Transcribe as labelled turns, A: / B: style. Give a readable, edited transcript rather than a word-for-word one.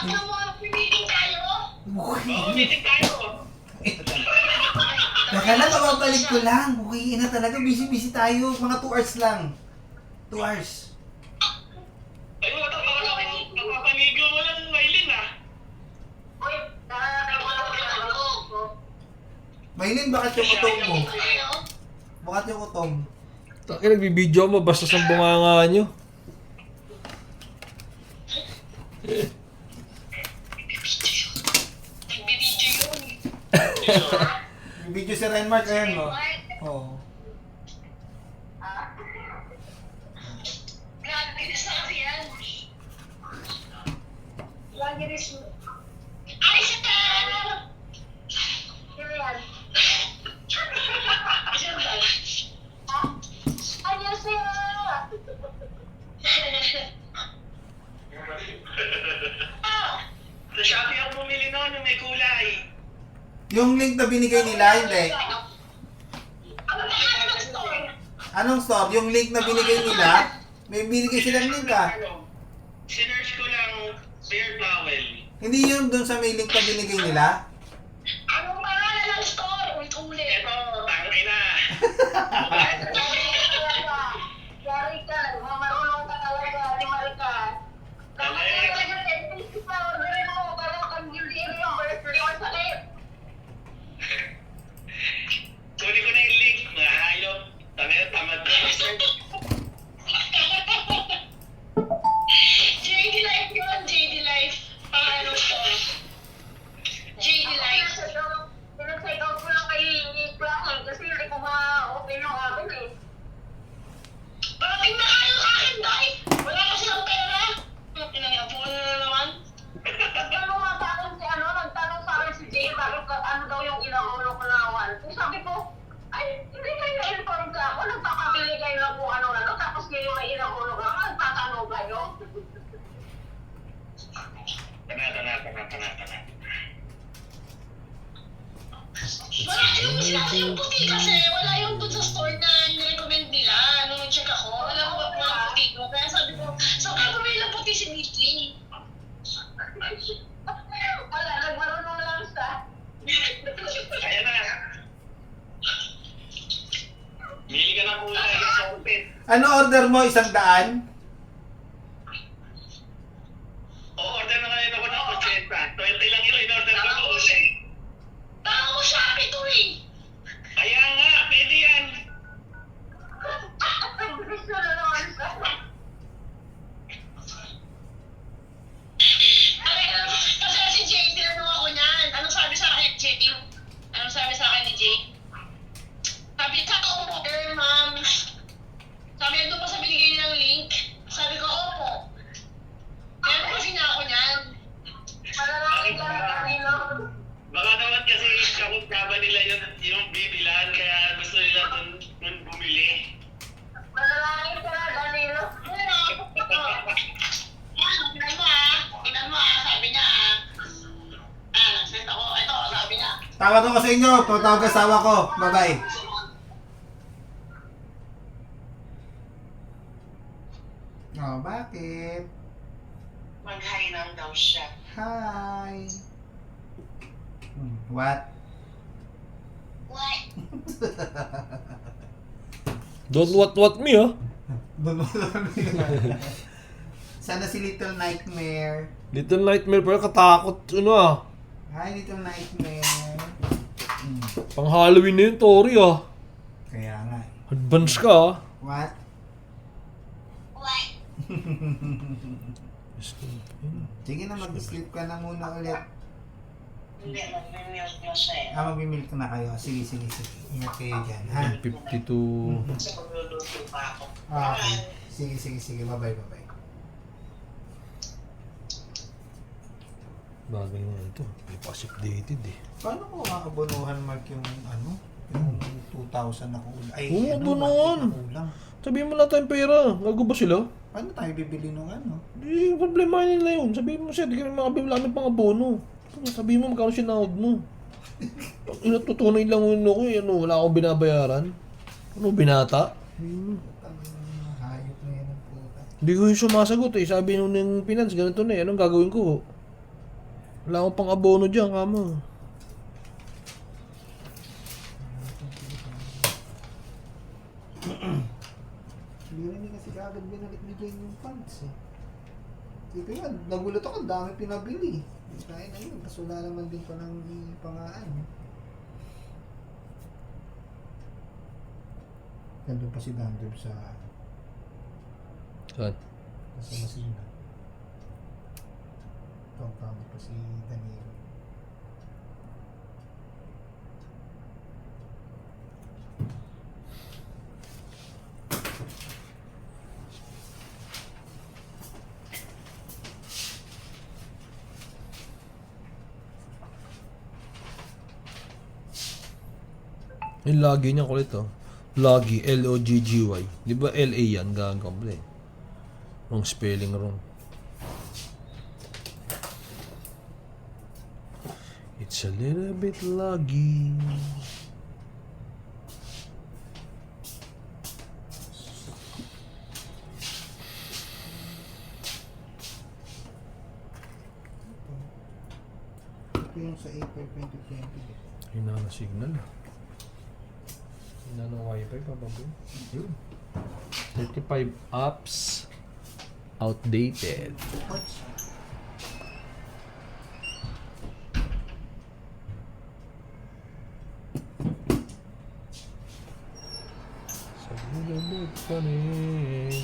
A: Ano mo, meeting tayo?
B: Oo,
C: Okay.
B: meeting tayo.
C: Teka lang, kababalik ko lang. Okay na talaga, busy-busy tayo. Mga 2 hours lang. 2 hours.
B: Ay, napapaligo mo lang, Maylin, ah.
A: Uy, nakakatawa ko lang ako.
C: Maylin, bakit yung utong mo? Bakit yung utong?
D: Taki, nagbibideo mo, basta sa bunganga nyo.
A: Nagbibidyo yun.
C: Yung video si Renmark, ayan mo. Oo.
A: Grabe na sa kasi yan. Lagi rin siya. Ay, siya! Sino yan? Sino ba? Ha? Ano siya?
B: Sa Shopee ako bumili noon, yung may kulay.
C: Yung link na binigay nila, hindi.
A: Ano ba yan ang store?
C: Anong store? Yung link na binigay nila, may binigay silang link ah.
B: Sinerge ko lang bear towel.
C: Hindi yun dun sa may link na binigay nila.
A: Anong pangalan ng store? Ulit-ulit.
B: Eto, tangay na.
A: Yari ka, marunong ka talaga, di Marika. Dapat ka talaga 10 pieces na orderin mo para kang hindi reimburse for your sakit.
B: Kunin ko na yung link. Mahayop. Tangay na, tamad na.
A: JD Life yun, JD Life. Paano to? JD Life. Pinag-check out ko lang kay Nick lang eh, kasi hindi ko ma-open yung akin eh. Parating na kayo sa akin, Day! Wala kasi ng pera! Pinag-apuan na naman. Nagtanong nga sa akin si nagtanong sa akin si Jay, bakit ano daw yung inaulo ko na one. So sabi ko, ay, hindi kayo na-inform ka ako, nagpapabili kayo ng kung ano-ano, tapos kayo may inaulo ka, nagtatanong kayo.
B: Tana.
A: Wala yung sinabi yung puti kasi wala yung dun sa store na nirecommend nila. Nung nag-check ako, wala ko ba mga puti ko. Kaya sabi ko, so kaya may lang puti si Nikki. Wala, nagmarunong lang siya.
B: Ayan na. Mili ka ng kulay sa outfit.
C: Ano order mo? 100?
B: O-order na ngayon ako ng 80. 20 lang yun, in-order ko ng kulay.
A: Tama ko siya ito eh.
B: Kaya nga, pwede yan.
A: Gusto na naman siya. Kasi si Jay, tinanong ako niyan. Anong sabi sa akin, Jay? Anong sabi sa akin ni Jay? Sabi, order, ma'am. Sabi, ito pa sa binigay nilang link. Sabi ko, opo. Meron kasi na ako niyan. Malalaki ka na kanino.
B: Baka naman kasi kakutaba nila yung bibilan, kaya gusto nila dun bumili.
A: Malalaki ka na kanino. Tingnan mo sabi niya nag-send ako. Ito, sabi niya.
C: Tawag ko sa inyo, tutawag ang asawa ko. Bye-bye. Oh, bakit?
A: Mag-hi daw siya.
C: Hi. What?
A: What?
D: Don't what me, oh.
C: Sana si Little Nightmare.
D: Little Nightmare, pero katakot, ano ah.
C: Hi, Little Nightmare.
D: Pang Halloween na yun, Tori ah.
C: Kaya nga.
D: Advance ka ah.
C: What?
A: What?
C: Sige na, mag-sleep ka na muna ulit.
A: Hindi, mag-mute mo siya eh.
C: Mag-milk na kayo. Sige. Ingat kayo dyan, ha?
D: 52.
A: Kasi magluluto pa ako.
C: Okay. Sige. Bye-bye.
D: Bagay nga ito. Hindi pa kasi updated eh.
C: Paano ko makabunuhan, Mark, yung yung 2,000 na kulang? Ay,
D: Oo, bunuhan.
C: 1,000 na kulang.
D: Sabihin mo na tayong pera. Gago ba sila?
C: Paano tayo bibili nung
D: Di, problema nila yun. Sabihin mo siya, di kami makabili namin pang abono. Sabihin mo magkano sinahod mo. Tutunay lang yun ako eh. Wala akong binabayaran. Binata?
C: Hayop na yan ang puta.
D: Hindi ko yung sumasagot eh. Sabi nung ng finance, ganito na eh. Anong gagawin ko? Wala akong pang abono dyan, kamo.
C: Hindi rin kasi agad binalik ni Jane yung funds eh. Dito nga, nagulat ako, dami pinabili. Kaya na yun, kasi wala naman din palang ipangaan. Nandun pa si Dandrup sa
D: Saan?
C: Masina. Tawag pa si Danilo.
D: Yung lagi niya kulit oh. Loggy, L-O-G-G-Y. Di ba L-A yan? Gagawin. Wrong spelling, wrong. It's a little bit loggy.
C: Ito yung sa April 2020.
D: Hina na signal. Hina ng wifi pa ba? Yun. 35 apps outdated. Sa little bit funny.